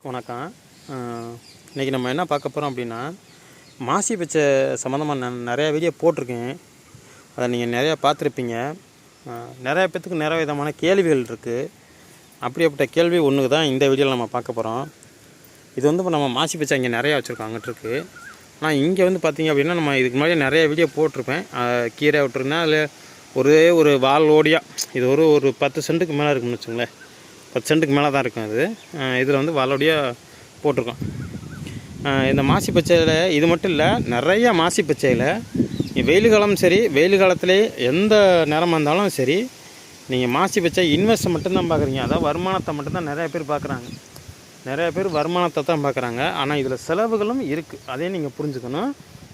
வணக்கம். இன்றைக்கி நம்ம என்ன பார்க்க போகிறோம் அப்படின்னா, மாசி பச்சை சம்மந்தமாக நான் நிறையா வீடியோ போட்டிருக்கேன். அதை நீங்கள் நிறையா பார்த்துருப்பீங்க. நிறையா பேர்த்துக்கு நிறைய விதமான கேள்விகள் இருக்குது. அப்படியேப்பட்ட கேள்வி ஒன்று தான் இந்த வீடியோவில் நம்ம பார்க்க போகிறோம். இது வந்து இப்போ நம்ம மாசி பச்சை இங்கே நிறையா வச்சுருக்கோம், அங்கிட்டிருக்கு. ஆனால் இங்கே வந்து பார்த்திங்க அப்படின்னா, நம்ம இதுக்கு முன்னாடி நிறைய வீடியோ போட்டிருப்பேன். கீரை விட்டுருந்தேன். அதில் ஒரு வாலோடியாக இது ஒரு 10 சென்ட்டுக்கு மேலே இருக்குன்னு வச்சுங்களேன். 10 சென்ட்டுக்கு மேலே தான் இருக்கும் அது. இதில் வந்து வாலோடியாக போட்டிருக்கோம். இந்த மாசி பச்சையில் இது மட்டும் இல்லை, நிறையா மாசி பச்சையில் வெயில் காலம் சரி, வெயில் காலத்திலே எந்த நேரமாக இருந்தாலும் சரி, நீங்கள் மாசி பச்சை இன்வெஸ்ட்டை மட்டும்தான் பார்க்குறீங்க. அதாவது வருமானத்தை மட்டும்தான் நிறையா பேர் பார்க்குறாங்க. நிறையா பேர் வருமானத்தை தான் பார்க்குறாங்க. ஆனால் இதில் செலவுகளும் இருக்குது, அதையும் நீங்கள் புரிஞ்சுக்கணும்.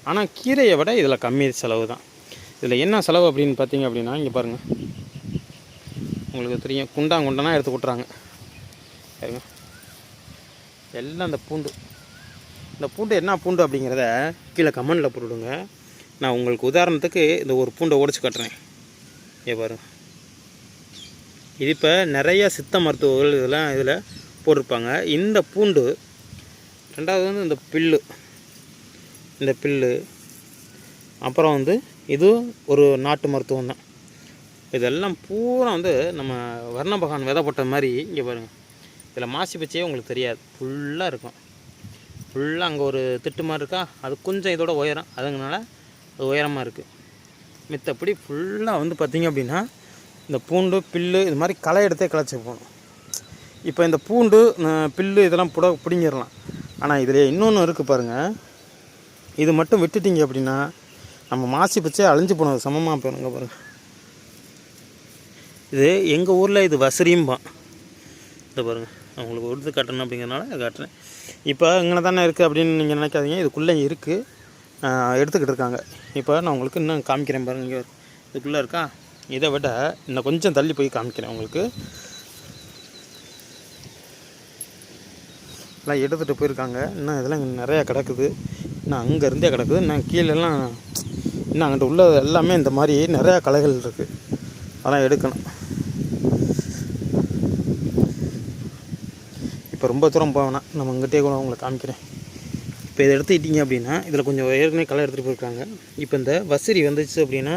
ஆனால் கீரையை விட இதில் கம்மி செலவு தான். இதில் என்ன செலவு அப்படின்னு பார்த்தீங்க அப்படின்னா, இங்கே பாருங்கள், உங்களுக்கு தெரியும், குண்டானா எடுத்து விட்றாங்க பாருங்க. எல்லாம் இந்த பூண்டு என்ன பூண்டு அப்படிங்கிறத கீழே கமெண்டில் போட்டுவிடுங்க. நான் உங்களுக்கு உதாரணத்துக்கு இந்த ஒரு பூண்டை உடைச்சி காட்டுறேன். பாருங்க, இது இப்போ நிறைய சித்த மருத்துவர்கள் இதெல்லாம் இதில் போட்டிருப்பாங்க. இந்த பூண்டு, ரெண்டாவது வந்து இந்த பில்லு, அப்புறம் வந்து இது ஒரு நாட்டு மருத்துவம் தான். இதெல்லாம் பூரா வந்து நம்ம வர்ண பகவான் விதை போட்ட மாதிரி. இங்கே பாருங்கள், இதில் மாசி பச்சையே உங்களுக்கு தெரியாது, ஃபுல்லாக இருக்கும். ஃபுல்லாக அங்கே ஒரு திட்டு மாதிரி இருக்கா, அது கொஞ்சம் இதோட உயரம், அதுங்கனால அது உயரமாக இருக்குது. மித்தப்படி ஃபுல்லாக வந்து பார்த்திங்க அப்படின்னா, இந்த பூண்டு பில்லு இது மாதிரி களை எடுத்தே கிளச்சி போகணும். இப்போ இந்த பூண்டு பில்லு இதெல்லாம் பிடிங்கிடலாம். ஆனால் இதில் இன்னொன்று இருக்குது பாருங்கள். இது மட்டும் விட்டுட்டிங்க அப்படின்னா நம்ம மாசி பச்சையே அழிஞ்சு போனது சமமாக போயிருங்க பாருங்கள். இது எங்கள் ஊரில் இது வசரியும்பான். இதை பாருங்கள், அவங்களுக்கு உடுத்து காட்டணும் அப்படிங்கிறனால காட்டுறேன். இப்போ இங்கே தானே இருக்குது அப்படின்னு நீங்கள் நினைக்காதீங்க, இதுக்குள்ளே இருக்குது, எடுத்துக்கிட்டு இருக்காங்க. இப்போ நான் உங்களுக்கு இன்னும் காமிக்கிறேன் பாருங்கள். இங்கே இதுக்குள்ளே இருக்கா, இதை விட இன்னும் கொஞ்சம் தள்ளி போய் காமிக்கிறேன் உங்களுக்கு. எல்லாம் எடுத்துகிட்டு போயிருக்காங்க. இன்னும் இதெல்லாம் இங்கே நிறையா கிடக்குது. இன்னும் அங்கேருந்தே கிடக்குது. இன்னும் கீழெல்லாம் இன்னும் அங்கிட்ட உள்ள எல்லாமே இந்த மாதிரி நிறையா களைகள் இருக்குது, அதெல்லாம் எடுக்கணும். இப்போ ரொம்ப தூரம் போவேன்னா நம்ம இங்கிட்டே கூட உங்களை காமிக்கிறேன். இப்போ இதை எடுத்துக்கிட்டிங்க அப்படின்னா, இதில் கொஞ்சம் ஏற்கனவே களை எடுத்துகிட்டு போயிருக்காங்க. இப்போ இந்த வசரி வந்துச்சு அப்படின்னா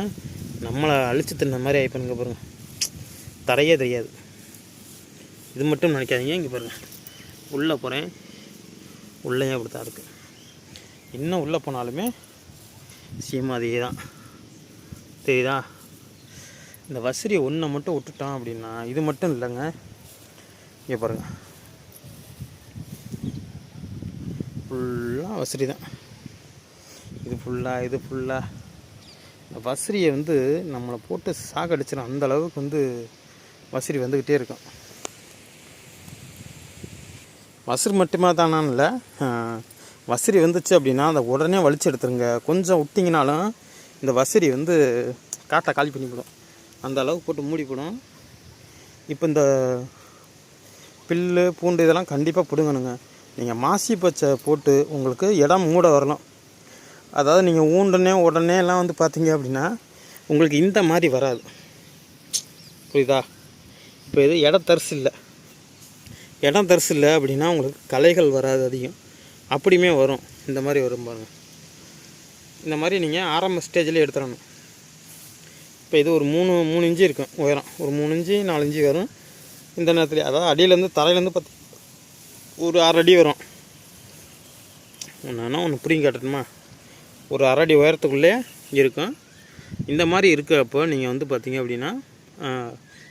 நம்மளை அழிச்சு தின்ன மாதிரி ஆகிப்போங்க பாருங்கள். தரையே தெரியாது. இது மட்டும் நினைக்காதீங்க. இங்கே பாருங்கள், உள்ளே போகிறேன், உள்ளேயும் அப்படி தான் இருக்குது. இன்னும் உள்ளே போனாலுமே சேம் அதே தான் தெரியுதா. இந்த வசரி ஒன்றை மட்டும் விட்டுட்டோம் அப்படின்னா, இது மட்டும் இல்லைங்க. இங்கே பாருங்கள், ஃபுல்லாக வசரி தான். இது ஃபுல்லாக இந்த வசரியை வந்து நம்மளை போட்டு சாகடிச்சிடும். அந்த அளவுக்கு வந்து வசரி வந்துக்கிட்டே இருக்கும். வசரி மட்டுமே தானான்னு இல்லை, வசரி வந்துச்சு அப்படின்னா அதை உடனே வலிச்சு எடுத்துருங்க. கொஞ்சம் விட்டிங்கனாலும் இந்த வசரி வந்து காட்டை காலி பண்ணிவிடும். அந்த அளவுக்கு போட்டு மூடிப்படும். இப்போ இந்த பில்லு பூண்டு இதெல்லாம் கண்டிப்பாக பிடுங்கணுங்க. நீங்கள் மாசி பச்சை போட்டு உங்களுக்கு இடம் மூட வரலாம். அதாவது நீங்கள் உடனே எல்லாம் வந்து பார்த்தீங்க அப்படின்னா உங்களுக்கு இந்த மாதிரி வராது, புரியுதா. இப்போ இது இடம் தரிசு இல்லை அப்படின்னா உங்களுக்கு களைகள் வராது அதிகம். அப்படியுமே வரும், இந்த மாதிரி வரும் பாருங்கள். இந்த மாதிரி நீங்கள் ஆரம்ப ஸ்டேஜில் எடுத்துடணும். இப்போ இது ஒரு 3 இன்ச்சு இருக்கும் உயரம், ஒரு 3 இன்ச்சு 4 இன்ச்சு வரும் இந்த நேரத்தில். அதாவது அடியிலேருந்து தரையிலேருந்து ஒரு 6 அடி வரும். ஒன்று புரியும் காட்டணுமா, ஒரு 6 அடி உயரத்துக்குள்ளே இருக்கும். இந்த மாதிரி இருக்கிறப்போ நீங்கள் வந்து பார்த்தீங்க அப்படின்னா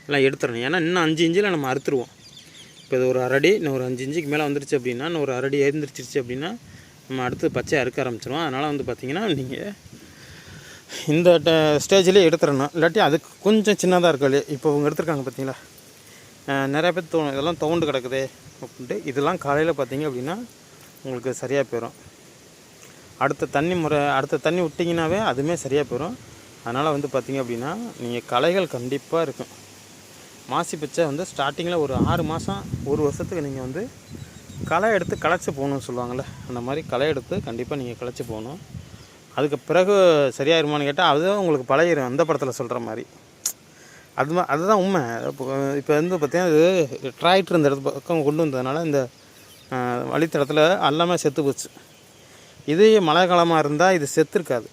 எல்லாம் எடுத்துடணும். ஏன்னா இன்னும் 5 இன்ச்சில் நம்ம அறுத்துருவோம். இப்போ இது ஒரு 6 அடி, இன்னும் ஒரு 5 இன்ச்சுக்கு மேலே வந்துருச்சு அப்படின்னா, இன்னும் ஒரு 6 அடி எழுந்திரிச்சிருச்சு அப்படின்னா நம்ம அடுத்து பச்சையை அறுக்க ஆரம்பிச்சிடுவோம். அதனால் வந்து பார்த்திங்கன்னா நீங்கள் இந்த ஸ்டேஜிலே எடுத்துடணும். இல்லாட்டி அதுக்கு கொஞ்சம் சின்னதாக இருக்காது. இப்போ அவங்க எடுத்துருக்காங்க பார்த்தீங்களா, நிறையா பேர் தோணும் இதெல்லாம் தோண்டு கிடக்குது அப்படின்ட்டு. இதெல்லாம் காலையில் பார்த்தீங்க அப்படின்னா உங்களுக்கு சரியாக போயிடும். அடுத்த தண்ணி விட்டிங்கனாவே அதுவுமே சரியாக போயிடும். அதனால் வந்து பார்த்திங்க அப்படின்னா நீங்கள் களைகள் கண்டிப்பாக இருக்கும். மாசி பச்சை வந்து ஸ்டார்டிங்கில் ஒரு 6 மாதம் 1 வருஷத்துக்கு நீங்கள் வந்து களை எடுத்து களைச்சி போகணும்னு சொல்லுவாங்கள்ல, அந்த மாதிரி களை எடுத்து கண்டிப்பாக நீங்கள் களைச்சி போகணும். அதுக்கு பிறகு சரியாயிருமான்னு கேட்டால் அதுதான் உங்களுக்கு பழகிடும். அந்த படத்தில் சொல்கிற மாதிரி அதுதான் உண்மை. இப்போ வந்து பார்த்திங்கன்னா இது டிராக்டர் இந்த இடத்து பக்கம் கொண்டு வந்ததுனால இந்த வழித்தடத்தில் எல்லாமே செத்து போச்சு. இதே மழை காலமாக இருந்தால் இது செத்துருக்காது.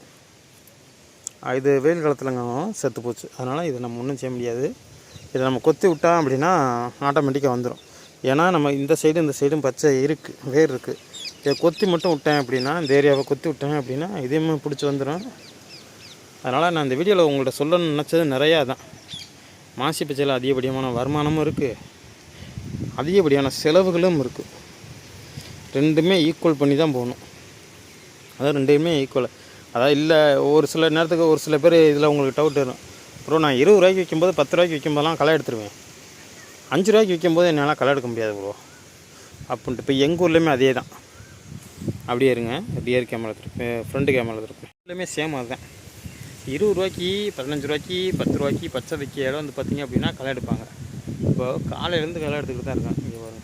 இது வெயில் காலத்துலங்க செத்து போச்சு. அதனால் இதை நம்ம ஒன்றும் செய்ய முடியாது. இதை நம்ம கொத்தி விட்டோம் அப்படின்னா ஆட்டோமேட்டிக்காக வந்துடும். ஏன்னா நம்ம இந்த சைடும் பச்சை இருக்குது, வேர் இருக்குது. இதை கொத்தி மட்டும் விட்டேன் அப்படின்னா, இந்த ஏரியாவை கொத்தி விட்டேன் அப்படின்னா இதையுமே பிடிச்சி வந்துடும். அதனால் நான் இந்த வீடியோவில் உங்கள்கிட்ட சொல்லணும்னு நினச்சது நிறையா தான். மாசி பச்சையில் அதிகப்படியான வருமானமும் இருக்குது, அதிகப்படியான செலவுகளும் இருக்குது. ரெண்டுமே ஈக்குவல் பண்ணி தான் போகணும். அதாவது ரெண்டுமே ஈக்குவல். அதாவது இல்லை ஒரு சில நேரத்துக்கு ஒரு சில பேர் இதில் உங்களுக்கு டவுட் வரும். ப்ரோ நான் 20 ரூபாய்க்கு விற்கும்போது 10 ரூபாய்க்கு விற்கும்போதெல்லாம் களை எடுத்துருவேன், 5 ரூபாய்க்கு விற்கும்போது என்னால் களை எடுக்க முடியாது ப்ரோ அப்படின்ட்டு. இப்போ எங்கள் ஊர்லேயுமே அதே தான். அப்படியே இருங்க, ரியர் கேமரா எடுத்துருப்பேன், ஃப்ரண்ட் கேமரா எடுத்துருப்பேன், எல்லாமே சேம் அதுதான். 20 ரூபாய்க்கு 15 ரூபாய்க்கு 10 ரூபாய்க்கு பச்சை வைக்க இடம் வந்து பார்த்திங்க அப்படின்னா களை எடுப்பாங்க. இப்போ காலையிலேருந்து களை எடுத்துக்கிட்டு தான் இருக்காங்க. இங்கே பாருங்க,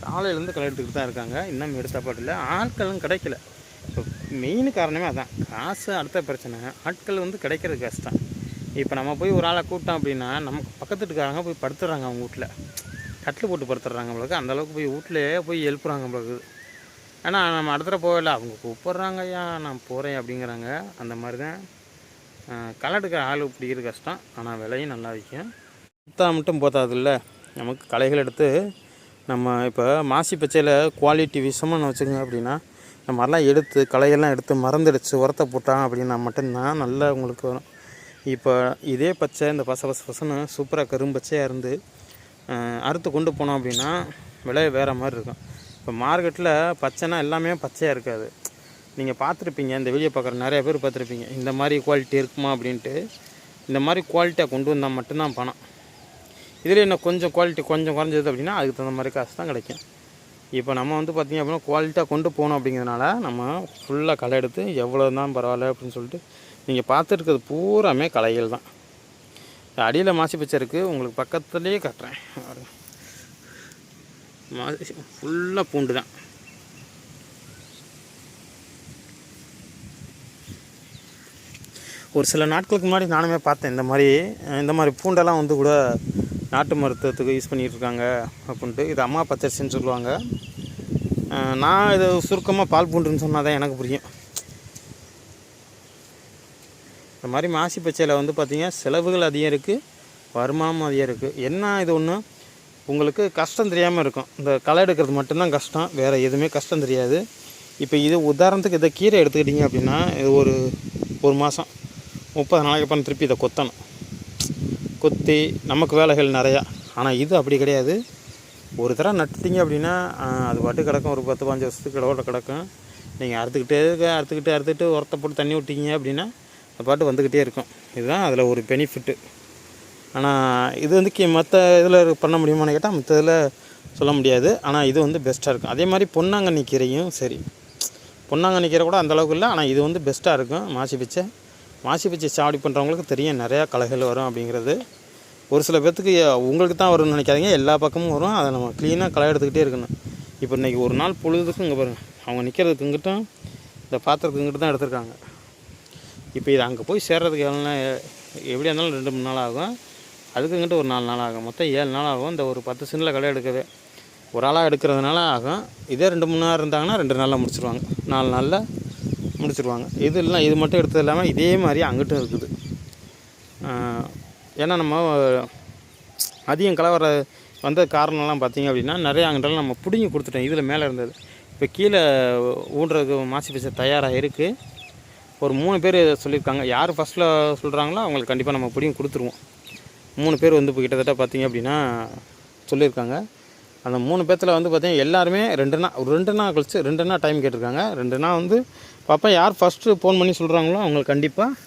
காலையிலேருந்து களை எடுத்துக்கிட்டு தான் இருக்காங்க. இன்னும் எடுத்த பாட்டு இல்லை, ஆட்களும் கிடைக்கல. இப்போ மெயின் காரணமே அதான், காசு அடுத்த பிரச்சனை, ஆட்கள் வந்து கிடைக்கிறது கஷ்டம். இப்போ நம்ம போய் ஒரு ஆளை கூப்பிட்டோம் அப்படின்னா நமக்கு பக்கத்துட்டுக்காரங்க போய் படுத்துடுறாங்க, அவங்க வீட்டில் கட்டில் போட்டு படுத்துடுறாங்க நம்மளுக்கு. அந்தளவுக்கு போய் வீட்டிலேயே போய் எழுப்புறாங்க நம்மளுக்கு. ஏன்னா நம்ம அடுத்த போகல, அவங்க கூப்பிட்றாங்க, ஐயா நான் போகிறேன் அப்படிங்கிறாங்க. அந்த மாதிரி தான் களை எடுக்கிற ஆள் பிடிக்கிறது கஷ்டம். ஆனால் விலையும் நல்லா விற்கும். சுத்தா மட்டும் போதாதில்ல, நமக்கு களைகள் எடுத்து நம்ம இப்போ மாசி பச்சையில் குவாலிட்டி விஷமாக வச்சுக்கோங்க அப்படின்னா, இந்த மாதிரிலாம் எடுத்து களையெல்லாம் எடுத்து மறந்துடுச்சு உரத்தை போட்டான் அப்படின்னா மட்டும்தான் நல்லா உங்களுக்கு வரும். இப்போ இதே பச்சை இந்த பசன்னு சூப்பராக கரும்பச்சையாக இருந்து அறுத்து கொண்டு போனோம் அப்படின்னா விலை வேறு மாதிரி இருக்கும். இப்போ மார்க்கெட்டில் பச்சைனா எல்லாமே பச்சையாக இருக்காது. நீங்கள் பார்த்துருப்பீங்க, இந்த வீடியோ பார்க்குற நிறைய பேர் பார்த்துருப்பீங்க, இந்த மாதிரி குவாலிட்டி இருக்குமா அப்படின்ட்டு. இந்த மாதிரி குவாலிட்டியாக கொண்டு வந்தால் மட்டும்தான் பணம். இதில் என்ன கொஞ்சம் குவாலிட்டி கொஞ்சம் குறைஞ்சது அப்படின்னா அதுக்கு தகுந்த மாதிரி காசு தான் கிடைக்கும். இப்போ நம்ம வந்து பார்த்திங்க அப்படின்னா குவாலிட்டியாக கொண்டு போகணும் அப்படிங்கிறதுனால நம்ம ஃபுல்லாக களை எடுத்து எவ்வளோ தான் பரவாயில்ல அப்படின்னு சொல்லிட்டு நீங்கள் பார்த்துருக்கிறது பூராமே களைகள் தான். அடியில் மாசி பச்சை இருக்குது, உங்களுக்கு பக்கத்துலேயே காட்டுறேன். மாசி ஃபுல்லாக பூண்டு தான். ஒரு சில நாட்களுக்கு முன்னாடி நானுமே பார்த்தேன், இந்த மாதிரி பூண்டெல்லாம் வந்து கூட நாட்டு மருத்துவத்துக்கு யூஸ் பண்ணிகிட்டு இருக்காங்க அப்படின்ட்டு. இது அம்மா பச்சரிசின்னு சொல்லுவாங்க. நான் இது சுருக்கமாக பால் பூண்டுன்னு சொன்னால் தான் எனக்கு புரியும். இந்த மாதிரி மாசி பச்சையில் வந்து பார்த்திங்கன்னா செலவுகள் அதிகம் இருக்குது, வருமானமும் அதிகம் இருக்குது. என்ன இது ஒன்று உங்களுக்கு கஷ்டம் தெரியாமல் இருக்கும், இந்த களை எடுக்கிறது மட்டும்தான் கஷ்டம், வேறு எதுவுமே கஷ்டம் தெரியாது. இப்போ இது உதாரணத்துக்கு இதை கீரை எடுத்துக்கிட்டிங்க அப்படின்னா இது ஒரு மாதம் 30 நாளைக்கு அப்புறம் திருப்பி இதை கொத்தி நமக்கு வேலைகள் நிறையா. ஆனால் இது அப்படி கிடையாது. ஒரு தடவை நட்டுட்டிங்க அப்படின்னா அது பாட்டு கிடக்கும், ஒரு 10-15 வருஷத்துக்கு கடவுள கிடக்கும். நீங்கள் அறுத்துக்கிட்டு உரத்தை போட்டு தண்ணி விட்டிங்க அப்படின்னா அது பாட்டு வந்துக்கிட்டே இருக்கும். இதுதான் அதில் ஒரு பெனிஃபிட்டு. ஆனால் இது வந்து மற்ற இதில் பண்ண முடியுமான்னு கேட்டால் மற்ற இதில் சொல்ல முடியாது. ஆனால் இது வந்து பெஸ்ட்டாக இருக்கும். அதே மாதிரி பொன்னாங்கண்ணி கீரையும் சரி, பொன்னாங்கண்ணி கீரை கூட அந்தளவுக்கு இல்லை, ஆனால் இது வந்து பெஸ்ட்டாக இருக்கும். மாசி பச்சை சாவடி பண்ணுறவங்களுக்கு தெரியும் நிறையா களைகள் வரும் அப்படிங்கிறது. ஒரு சில பேர்த்துக்கு உங்களுக்கு தான் வரும்னு நினைக்காதீங்க, எல்லா பக்கமும் வரும். அதை நம்ம க்ளீனாக களை எடுத்துக்கிட்டே இருக்கணும். இப்போ இன்றைக்கி ஒரு நாள் பொழுதுக்கும் இங்கே பாருங்கள், அவங்க நிற்கிறதுக்கு இங்கிட்டும் இந்த பாத்திரத்துக்கு இங்கிட்டு தான் எடுத்துருக்காங்க. இப்போ இது அங்கே போய் சேர்றதுக்கு எப்படியா இருந்தாலும் 2-3 நாள் ஆகும், அதுக்கு இங்கிட்டு ஒரு 4 நாள் ஆகும், மொத்தம் 7 நாள் ஆகும். இந்த ஒரு 10 சென்டில் களை எடுக்கவே ஒரு ஆளாக எடுக்கிறதுனால ஆகும். இதே 2-3 நாள் இருந்தாங்கன்னா 2 நாளில் முடிச்சிடுவாங்க, 4 நாளில் முடிச்சிடுவாங்க. இது மட்டும் எடுத்தது இல்லாமல் இதே மாதிரி அங்கிட்டும் இருக்குது. ஏன்னா நம்ம அதிகம் களை வந்த காரணம்லாம் பார்த்திங்க அப்படின்னா நிறைய அங்கிட்டெல்லாம் நம்ம பிடுங்கி கொடுத்துட்டோம். இதில் மேலே இருந்தது இப்போ கீழே ஊன்றதுக்கு மாசி பச்சை தயாராக இருக்குது. ஒரு 3 பேர் சொல்லியிருக்காங்க. யார் ஃபஸ்ட்டில் சொல்கிறாங்களோ அவங்களுக்கு கண்டிப்பாக நம்ம பிடிங்கி கொடுத்துருவோம். 3 பேர் வந்து இப்போ கிட்டத்தட்ட பார்த்திங்க அப்படின்னா சொல்லியிருக்காங்க. அந்த 3 பேர்த்தில் வந்து பார்த்திங்கன்னா எல்லாருமே 2 நாள் கழிச்சு 2 நாள் டைம் கேட்டிருக்காங்க. 2 நாள் வந்து பார்ப்பேன், யார் ஃபஸ்ட்டு ஃபோன் பண்ணி சொல்கிறாங்களோ அவங்களுக்கு கண்டிப்பாக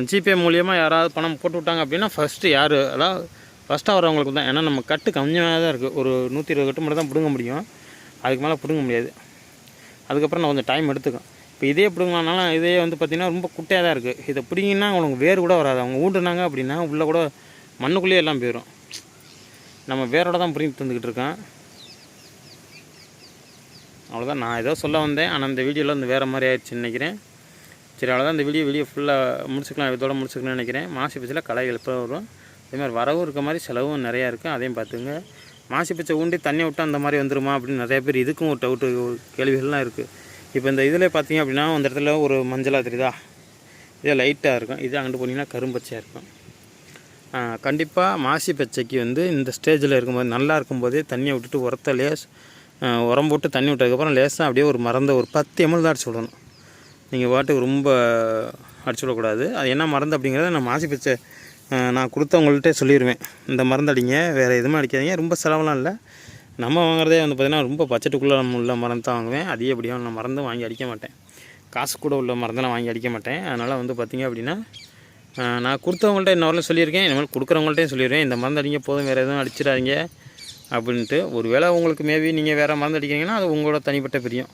ஜிபே மூலியமாக யாராவது பணம் போட்டு விட்டாங்க அப்படின்னா ஃபஸ்ட்டு யார் அதாவது ஃபஸ்ட்டாக வரவங்களுக்கு தான். ஏன்னா நம்ம கட்டு கம்மியாக தான் இருக்குது, ஒரு 120 கட்டு மட்டும் தான் பிடுங்க முடியும், அதுக்கு மேலே பிடுங்க முடியாது. அதுக்கப்புறம் நான் கொஞ்சம் டைம் எடுத்துக்கும். இப்போ இதே பிடுங்கனாலும் இதே வந்து பார்த்திங்கன்னா ரொம்ப குட்டையாக தான் இருக்குது. இதை பிடிங்கினா அவங்களுக்கு வேறு கூட வராது. அவங்க ஊண்டுனாங்க அப்படின்னா உள்ளே கூட மண்ணுக்குள்ளேயே எல்லாம் போயிடும். நம்ம வேரோட தான் பிடிங்கி தந்துக்கிட்டு இருக்கேன். அவ்வளோதான், நான் ஏதோ சொல்ல வந்தேன். ஆனால் இந்த வீடியோவில் வந்து வேறு மாதிரி ஆயிடுச்சுன்னு நினைக்கிறேன். சரி, அவ்வளோதான். இந்த வீடியோ ஃபுல்லாக முடிச்சுக்கலாம், இதோட முடிச்சுக்கலாம்னு நினைக்கிறேன். மாசி பச்சையில் களைகள் எப்போ வரும், அதே மாதிரி வரவும் இருக்க மாதிரி செலவும் நிறையா இருக்குது, அதையும் பார்த்துங்க. மாசி பச்சை ஊண்டி தண்ணி விட்டால் அந்த மாதிரி வந்துருமா அப்படின்னு நிறைய பேர் இதுக்கும் ஒரு டவுட்டு கேள்விகள்லாம் இருக்குது. இப்போ இந்த இதில் பார்த்தீங்க அப்படின்னா அந்த இடத்துல ஒரு மஞ்சளாக தெரியுதா, இதே லைட்டாக இருக்கும், இது அங்கிட்டு போனீங்கன்னா கரும்பச்சையாக இருக்கும். கண்டிப்பாக மாசி பச்சைக்கு வந்து இந்த ஸ்டேஜில் இருக்கும்போது நல்லா இருக்கும்போதே தண்ணியை விட்டுட்டு உரம் போட்டு தண்ணி விட்டதுக்கப்புறம் லேசாக அப்படியே ஒரு மறந்த ஒரு 10 ml தான் அடிச்சு விடணும். நீங்கள் பாட்டுக்கு ரொம்ப அடிச்சு விடக்கூடாது. அது என்ன மருந்து அப்படிங்கிறத நான் மாசி பச்சை நான் கொடுத்தவங்கள்ட்டே சொல்லிடுவேன். இந்த மருந்து அடிங்க, வேறு எதுவுமே அடிக்காதீங்க, ரொம்ப செலவெலாம் இல்லை. நம்ம வாங்குறதே வந்து பார்த்திங்கன்னா ரொம்ப பட்ஜெட்டுக்குள்ளே உள்ள மருந்து தான் வாங்குவேன். அதிகப்படியாக நான் மருந்தும் வாங்கி அடிக்க மாட்டேன், காசு கூட உள்ள மருந்தெல்லாம் வாங்கி அடிக்க மாட்டேன். அதனால் வந்து பார்த்திங்க அப்படின்னா நான் கொடுத்தவங்கள்ட்ட இன்ன வரலாம் சொல்லியிருக்கேன், இனிமேல் கொடுக்குறவங்கள்ட்டையும் சொல்லிடுவேன், இந்த மருந்து அடிங்க போதும், வேறு எதுவும் அடிச்சிடாதீங்க அப்படின்ட்டு. ஒரு வேளை உங்களுக்கு மேபி நீங்கள் வேறு மருந்து அடிக்கிறீங்கன்னா அது உங்களோட தனிப்பட்ட பிரியம்.